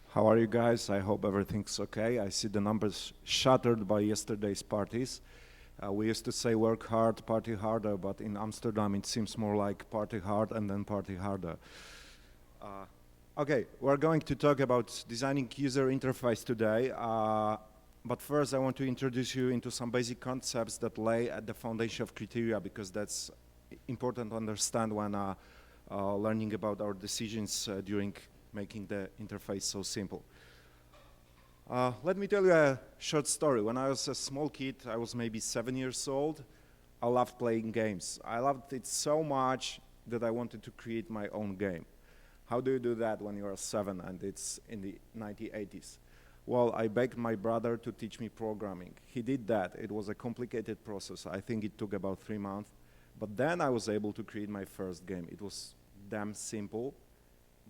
How are you guys? I hope everything's okay. I see the numbers shattered by yesterday's parties. We used to say work hard, party harder, but in Amsterdam it seems more like party hard and then party harder. Okay, we're going to talk about designing user interface today. But first I want to introduce you into some basic concepts that lay at the foundation of Createrria, because that's important to understand when learning about our decisions during making the interface so simple. Let me tell you a short story. When I was a small kid, I was maybe 7 years old, I loved playing games. I loved it so much that I wanted to create my own game. How do you do that when you are 7 and it's in the 1980s? Well, I begged my brother to teach me programming. He did that. It was a complicated process. I think it took about 3 months. But then I was able to create my first game. It was damn simple,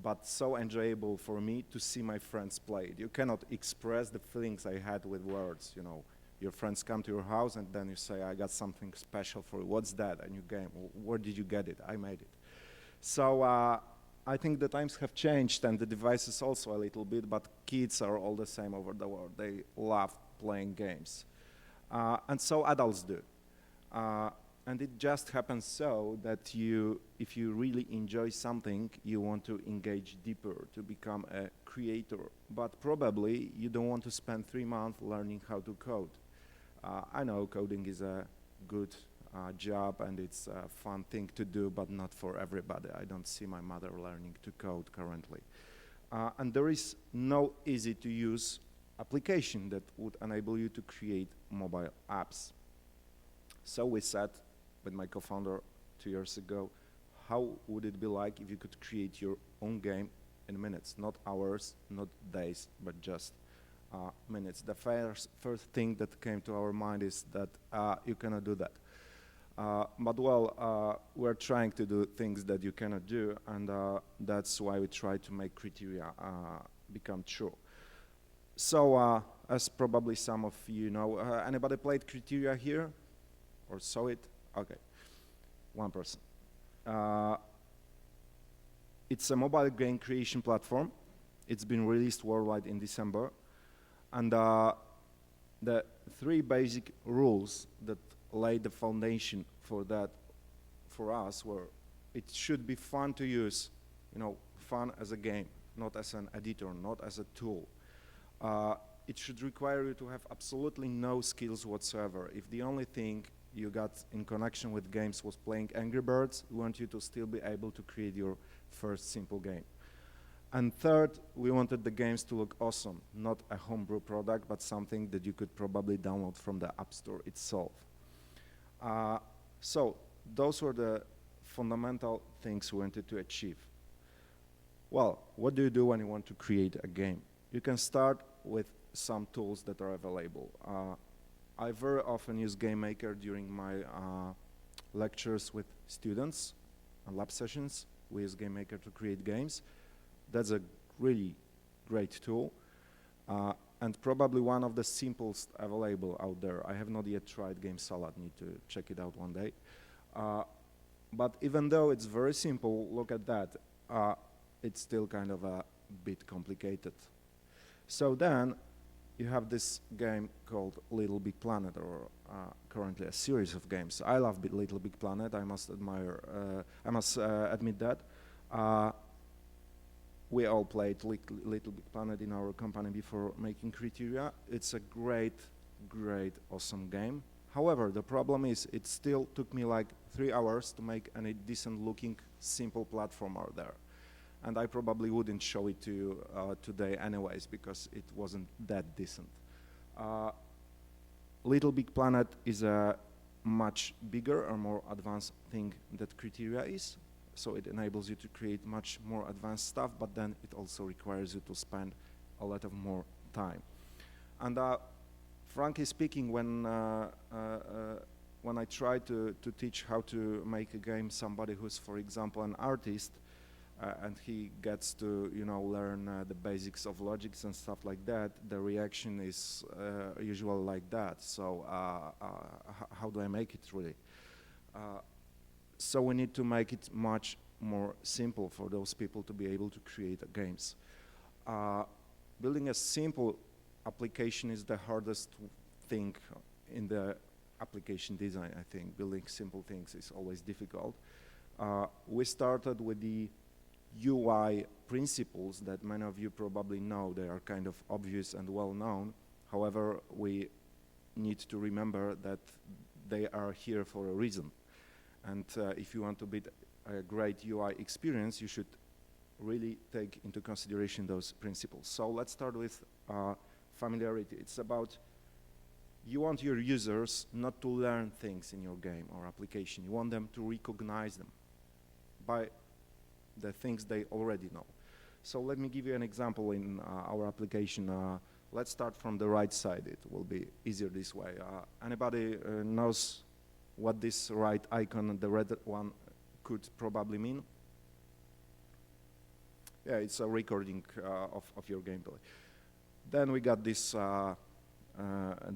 but so enjoyable for me to see my friends play it. You cannot express the feelings I had with words, you know. Your friends come to your house and then you say, I got something special for you. What's that? A new game. Where did you get it? I made it. So I think the times have changed and the devices also a little bit, but kids are all the same over the world. They love playing games. And so adults do. And it just happens so that if you really enjoy something, you want to engage deeper, to become a creator. But probably you don't want to spend 3 months learning how to code. I know coding is a good job and it's a fun thing to do, but not for everybody. I don't see my mother learning to code currently. And there is no easy-to-use application that would enable you to create mobile apps. So we sat with my co-founder 2 years ago, how would it be like if you could create your own game in minutes, not hours, not days, but just minutes. The first thing that came to our mind is that you cannot do that. We're trying to do things that you cannot do, and that's why we try to make Createrria become true. So, as probably some of you know, anybody played Createrria here? Or saw it? Okay, one person. It's a mobile game creation platform. It's been released worldwide in December. And the 3 basic rules that lay the foundation for that for us were it should be fun to use, you know, fun as a game, not as an editor, not as a tool. It should require you to have absolutely no skills whatsoever. If the only thing you got in connection with games was playing Angry Birds, we want you to still be able to create your first simple game. And third, we wanted the games to look awesome, not a homebrew product, but something that you could probably download from the App Store itself. So those were the fundamental things we wanted to achieve. Well, what do you do when you want to create a game? You can start with some tools that are available. I very often use GameMaker during my lectures with students and lab sessions. We use GameMaker to create games. That's a really great tool and probably one of the simplest available out there. I have not yet tried Game Salad, need to check it out one day. But even though it's very simple, look at that, it's still kind of a bit complicated. So then, you have this game called Littlebigplanet, or currently a series of games. I love Littlebigplanet. I must admit that. We all played Littlebigplanet in our company before making Createrria. It's a great, awesome game. However, the problem is it still took me like 3 hours to make any decent-looking, simple platformer there. And I probably wouldn't show it to you today anyways, because it wasn't that decent. Littlebigplanet is a much bigger or more advanced thing that Createrria is. So it enables you to create much more advanced stuff, but then it also requires you to spend a lot of more time. And frankly speaking, when I try to teach how to make a game somebody who's, for example, an artist, and he gets to, you know, learn the basics of logics and stuff like that, the reaction is usually like that. So how do I make it really? So we need to make it much more simple for those people to be able to create games. Building a simple application is the hardest thing in the application design, I think. Building simple things is always difficult. We started with the UI principles that many of you probably know. They are kind of obvious and well known. However, we need to remember that they are here for a reason. And if you want to build a great UI experience, you should really take into consideration those principles. So let's start with familiarity. It's about you want your users not to learn things in your game or application. You want them to recognize them by the things they already know. So let me give you an example in our application. Let's start from the right side. It will be easier this way. Anybody knows what this right icon, the red one, could probably mean? Yeah, it's a recording of your gameplay. Then we got this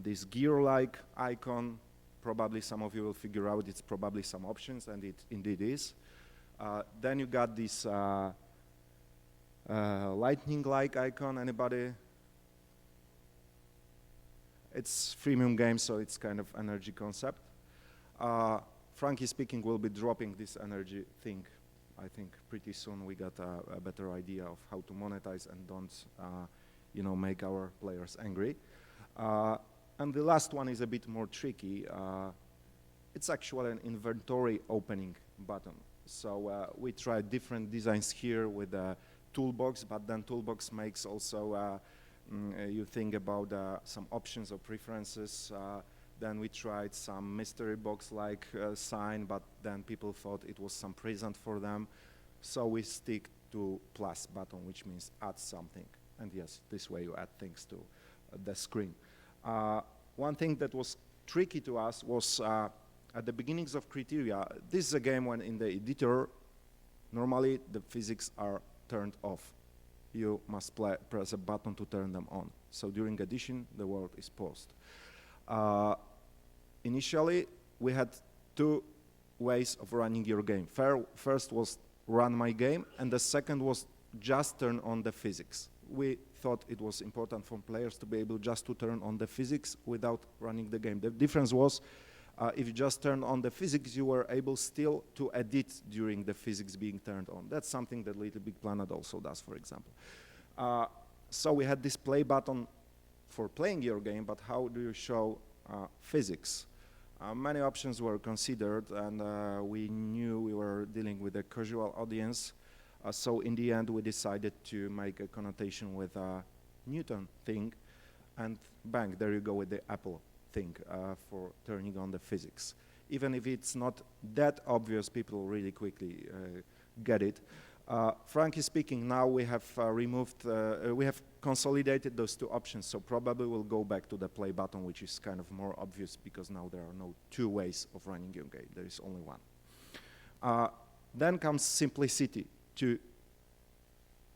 this gear-like icon. Probably some of you will figure out it's probably some options, and it indeed is. Then you got this lightning-like icon. Anybody? It's freemium game, so it's kind of energy concept. Frankly speaking, we'll be dropping this energy thing. I think pretty soon we got a better idea of how to monetize and don't, make our players angry. And the last one is a bit more tricky. It's actually an inventory opening button. So we tried different designs here with a toolbox, but then toolbox makes also you think about some options or preferences. Then we tried some mystery box-like sign, but then people thought it was some present for them. So we stick to plus button, which means add something. And yes, this way you add things to the screen. One thing that was tricky to us was at the beginnings of Createrria. This is a game when in the editor, normally the physics are turned off. You must press a button to turn them on. So during addition, the world is paused. Initially, we had two ways of running your game. First was run my game, and the second was just turn on the physics. We thought it was important for players to be able just to turn on the physics without running the game. The difference was if you just turn on the physics, you were able still to edit during the physics being turned on. That's something that Littlebigplanet also does, for example. So we had this play button for playing your game, but how do you show physics? Many options were considered, and we knew we were dealing with a casual audience. So in the end, we decided to make a connotation with a Newton thing, and bang, there you go with the Apple thing for turning on the physics. Even if it's not that obvious, people really quickly get it. Frankly speaking, now we have we have consolidated those two options, so probably we'll go back to the play button, which is kind of more obvious because now there are no two ways of running your game. There is only one. Then comes simplicity, to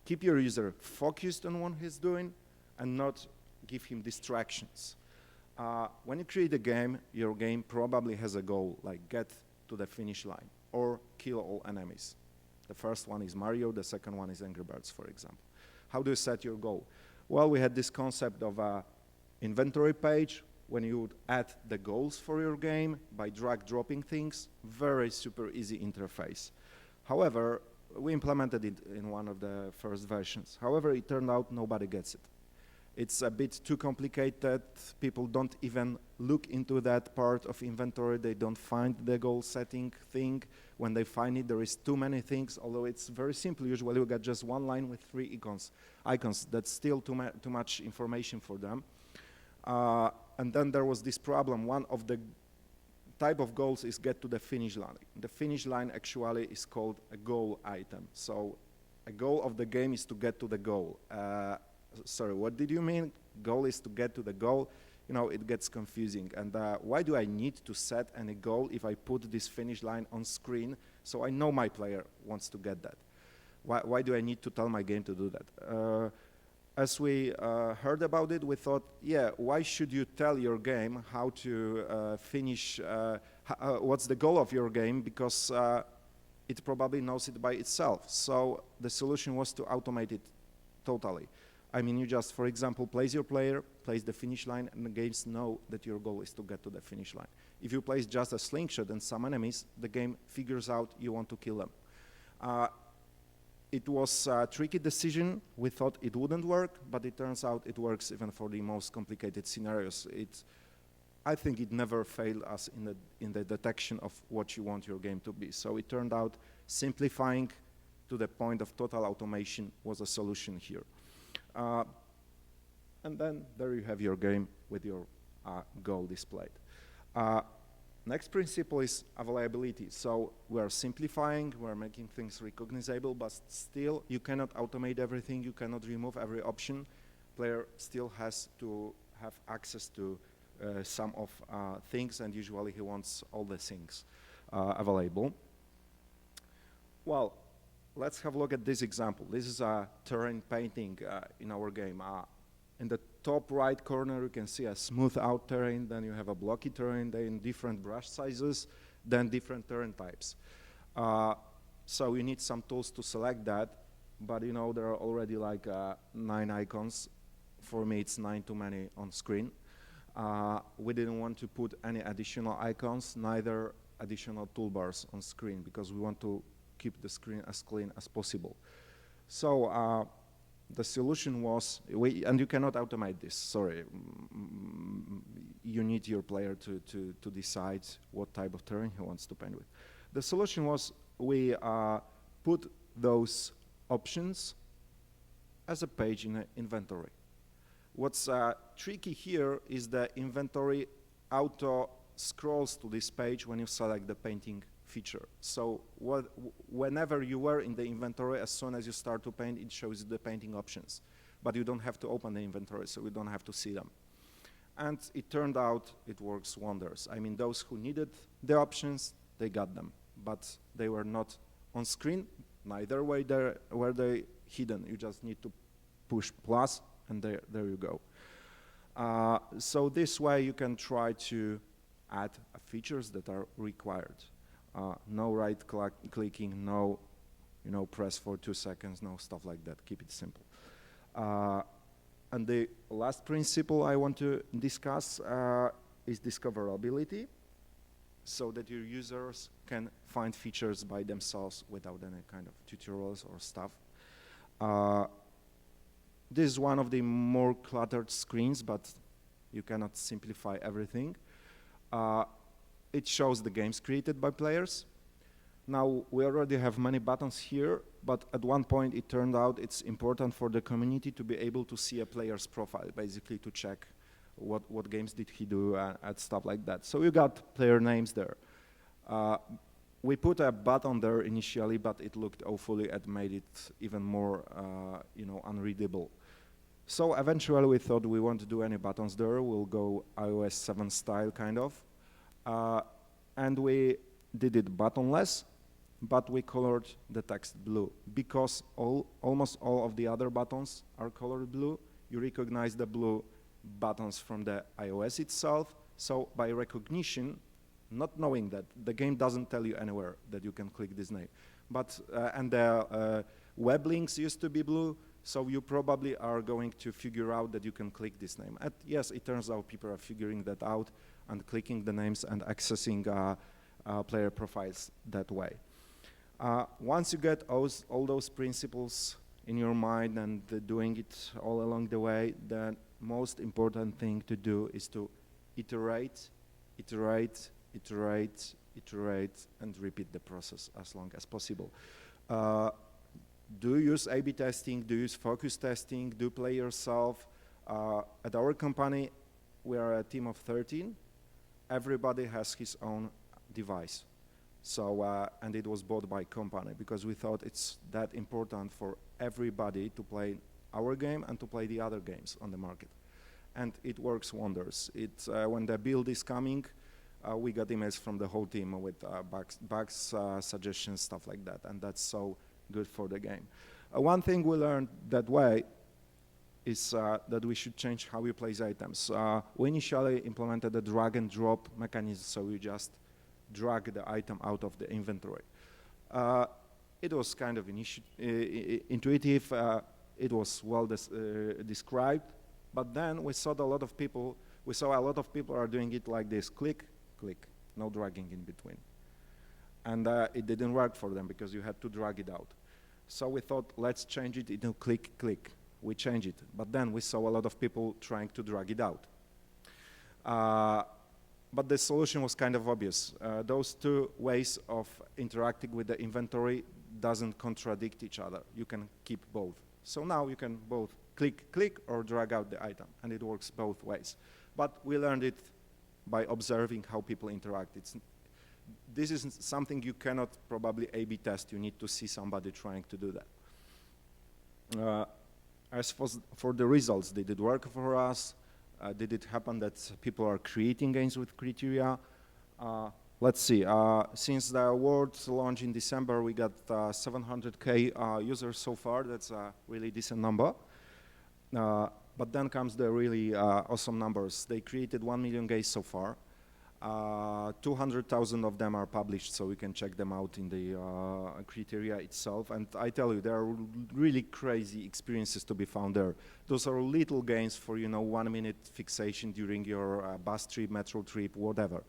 keep your user focused on what he's doing and not give him distractions. When you create a game, your game probably has a goal, like get to the finish line or kill all enemies. The first one is Mario, the second one is Angry Birds, for example. How do you set your goal? Well, we had this concept of an inventory page when you would add the goals for your game by drag-dropping things. Very super easy interface. However, we implemented it in one of the first versions. However, it turned out nobody gets it. It's a bit too complicated. People don't even look into that part of inventory. They don't find the goal setting thing. When they find it, there is too many things, although it's very simple. Usually we get just one line with 3 icons. That's still too much information for them. And then there was this problem. One of the type of goals is get to the finish line. The finish line actually is called a goal item. So a goal of the game is to get to the goal. Sorry, what did you mean? Goal is to get to the goal. It gets confusing. And why do I need to set any goal if I put this finish line on screen so I know my player wants to get that? Why do I need to tell my game to do that? as we heard about it, we thought, yeah, why should you tell your game how to finish, what's the goal of your game, because it probably knows it by itself. So the solution was to automate it totally. I mean, you just, for example, place your player, place the finish line, and the games know that your goal is to get to the finish line. If you place just a slingshot and some enemies, the game figures out you want to kill them. It was a tricky decision. We thought it wouldn't work, but it turns out it works even for the most complicated scenarios. I think it never failed us in the detection of what you want your game to be. So it turned out simplifying to the point of total automation was a solution here. And then there you have your game with your goal displayed. Next principle is availability. So we're simplifying, we're making things recognizable, but still you cannot automate everything, you cannot remove every option. Player still has to have access to some of things, and usually he wants all the things available. Well, let's have a look at this example. This is a terrain painting in our game. In the top right corner, you can see a smooth out terrain, then you have a blocky terrain, then different brush sizes, then different terrain types. So you need some tools to select that, but you know, there are already like 9 icons. For me, it's 9 too many on screen. We didn't want to put any additional icons, neither additional toolbars on screen, because we want to keep the screen as clean as possible. So the solution was, and you cannot automate this, sorry. You need your player to decide what type of terrain he wants to paint with. The solution was we put those options as a page in an inventory. What's tricky here is the inventory auto scrolls to this page when you select the painting feature. So whenever you were in the inventory, as soon as you start to paint, it shows you the painting options. But you don't have to open the inventory, so you don't have to see them. And it turned out it works wonders. I mean, those who needed the options, they got them. But they were not on screen, neither way were they hidden. You just need to push plus, and there you go. So this way you can try to add features that are required. No right-clicking, no press for 2 seconds, no stuff like that. Keep it simple. And the last principle I want to discuss is discoverability, so that your users can find features by themselves without any kind of tutorials or stuff. This is one of the more cluttered screens, but you cannot simplify everything. It shows the games created by players. Now, we already have many buttons here, but at one point it turned out it's important for the community to be able to see a player's profile, basically to check what games did he do and stuff like that. So you got player names there. We put a button there initially, but it looked awfully and made it even more unreadable. So eventually we thought we won't do any buttons there. We'll go iOS 7 style, kind of. And we did it buttonless, but we colored the text blue, because almost all of the other buttons are colored blue. You recognize the blue buttons from the iOS itself. So by recognition, not knowing that, the game doesn't tell you anywhere that you can click this name. But and the web links used to be blue, so you probably are going to figure out that you can click this name. And yes, it turns out people are figuring that out and clicking the names and accessing player profiles that way. Once you get all those principles in your mind and doing it all along the way, the most important thing to do is to iterate, iterate, iterate, iterate, and repeat the process as long as possible. Do use A/B testing, do use focus testing, do play yourself. At our company, we are a team of 13. Everybody has his own device. So, and it was bought by company because we thought it's that important for everybody to play our game and to play the other games on the market. And it works wonders. When the build is coming, we got emails from the whole team with bugs, suggestions, stuff like that, and that's so good for the game. One thing we learned that way, is that we should change how we place items. We initially implemented a drag and drop mechanism, so you just drag the item out of the inventory. It was kind of intuitive, it was well described, but then we saw a lot of people are doing it like this, click, click, no dragging in between. And it didn't work for them because you had to drag it out. So we thought, let's change it into click, click. We changed it, but then we saw a lot of people trying to drag it out. But the solution was kind of obvious. Those two ways of interacting with the inventory doesn't contradict each other. You can keep both. So now you can both click, click, or drag out the item, and it works both ways. But we learned it by observing how people interact. This is something you cannot probably A/B test. You need to see somebody trying to do that. As for the results, did it work for us? Did it happen that people are creating games with Createrria? Let's see. Since the world launch in December, we got 700K users so far. That's a really decent number. But then comes the really awesome numbers. They created 1 million games so far. 200,000 of them are published, so you can check them out in the Createrria itself. And I tell you, there are really crazy experiences to be found there. Those are little games for 1 minute fixation during your bus trip, metro trip, whatever.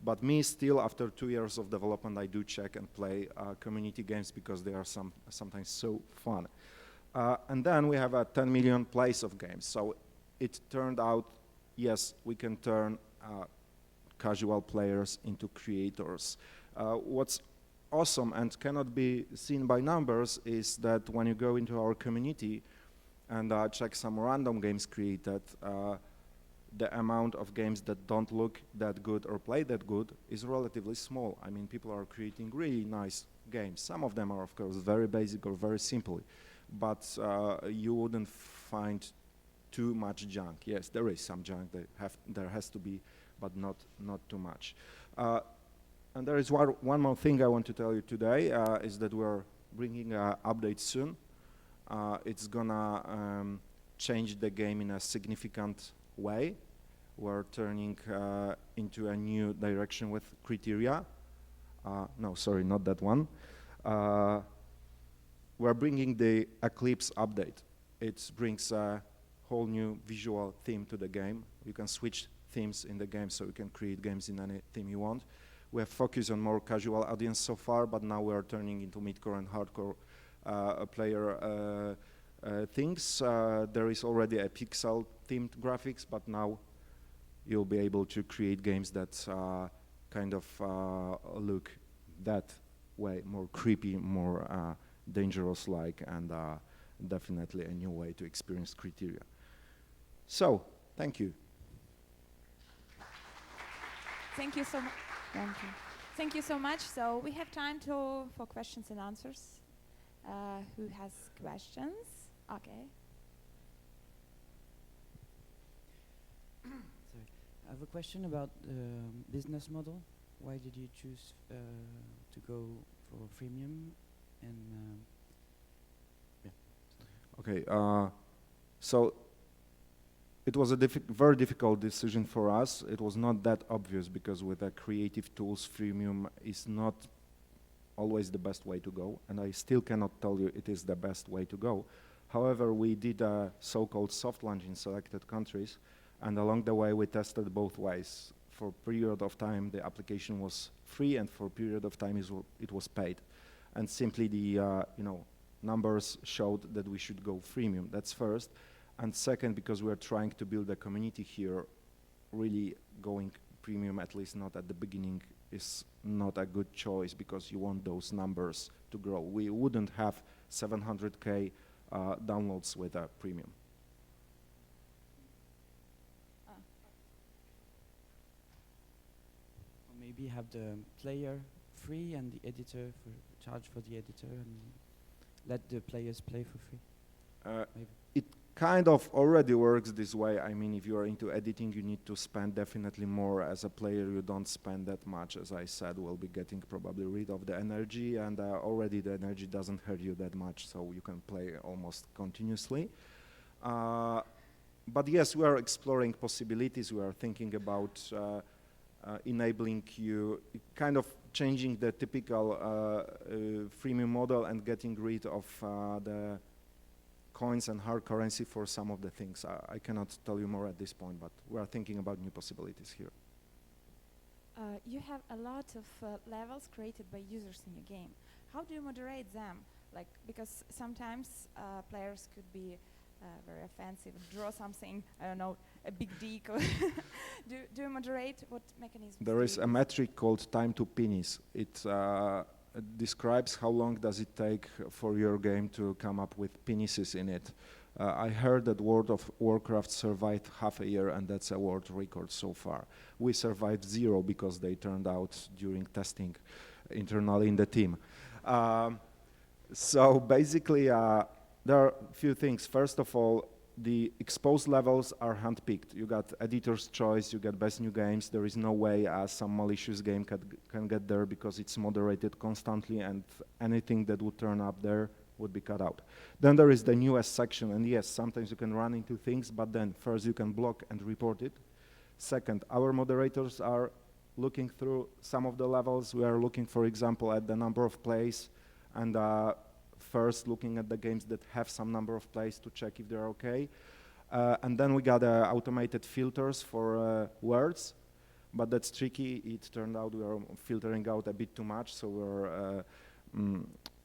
But me, still, after 2 years of development, I do check and play community games because they are sometimes so fun. And then we have 10 million plays of games. So it turned out, yes, we can turn casual players into creators. What's awesome and cannot be seen by numbers is that when you go into our community and check some random games created, the amount of games that don't look that good or play that good is relatively small. I mean, people are creating really nice games. Some of them are, of course, very basic or very simple, but you wouldn't find too much junk. Yes, there is some junk. There has to be, but not too much. And there is one more thing I want to tell you today, is that we're bringing an update soon. It's gonna change the game in a significant way. We're turning into a new direction with Createrria. No, sorry, not that one. We're bringing the Eclipse update. It brings a whole new visual theme to the game. You can switch themes in the game, so you can create games in any theme you want. We have focused on more casual audience so far, but now we are turning into mid-core and hardcore player things. There is already a pixel-themed graphics, but now you'll be able to create games that kind of look that way, more creepy, more dangerous-like, and definitely a new way to experience Createrria. So, thank you. Thank you so much. Thank you so much. So we have time for questions and answers. Who has questions? Okay. Sorry. I have a question about the business model. Why did you choose to go for freemium? And yeah. Okay. So it was a very difficult decision for us. It was not that obvious because with the creative tools, freemium is not always the best way to go, and I still cannot tell you it is the best way to go. However, we did a so-called soft launch in selected countries, and along the way we tested both ways. For a period of time the application was free, and for a period of time it was paid. And simply the numbers showed that we should go freemium. That's first. And second, because we're trying to build a community here, really going premium, at least not at the beginning, is not a good choice because you want those numbers to grow. We wouldn't have 700K downloads with a premium. Or maybe have the player free and the editor charge for the editor and let the players play for free. It kind of already works this way. I mean, if you are into editing, you need to spend definitely more. As a player, you don't spend that much. As I said, we'll be getting probably rid of the energy, and already the energy doesn't hurt you that much, so you can play almost continuously. But yes, we are exploring possibilities. We are thinking about enabling you, kind of changing the typical freemium model and getting rid of the coins and hard currency for some of the things. I cannot tell you more at this point, but we are thinking about new possibilities here. You have a lot of levels created by users in your game. How do you moderate them? Like, because sometimes players could be very offensive, draw something, I don't know, a big dick. Do you moderate? What mechanisms? There is a metric called time to penis. It describes how long does it take for your game to come up with penises in it. I heard that World of Warcraft survived half a year, and that's a world record so far. We survived 0 because they turned out during testing internally in the team. So basically, there are a few things. First of all, the exposed levels are handpicked. You got editor's choice, you get best new games. There is no way some malicious game can get there because it's moderated constantly, and anything that would turn up there would be cut out. Then there is the newest section, and yes, sometimes you can run into things, but then first you can block and report it. Second, our moderators are looking through some of the levels. We are looking, for example, at the number of plays, and first looking at the games that have some number of plays to check if they're okay. And then we got automated filters for words, but that's tricky. It turned out we are filtering out a bit too much, so we're,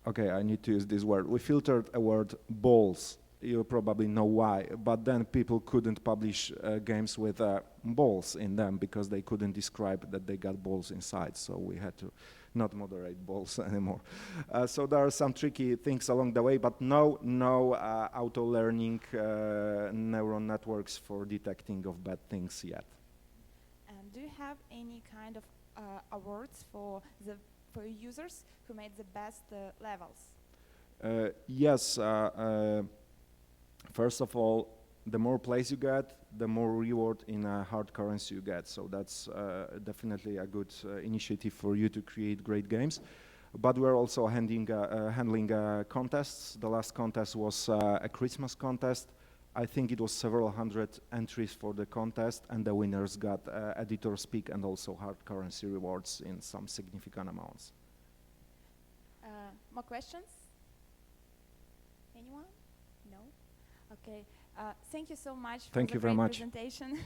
okay, I need to use this word. We filtered a word, balls. You probably know why, but then people couldn't publish games with balls in them because they couldn't describe that they got balls inside, so we had to not moderate balls anymore. So there are some tricky things along the way, but no auto-learning neural networks for detecting of bad things yet. And do you have any kind of awards for users who made the best levels? Yes. First of all, the more plays you get, the more reward in hard currency you get. So that's definitely a good initiative for you to create great games. But we're also handling contests. The last contest was a Christmas contest. I think it was several hundred entries for the contest, and the winners got editor's pick and also hard currency rewards in some significant amounts. More questions? Anyone? No? Okay. Thank you so much for the great presentation.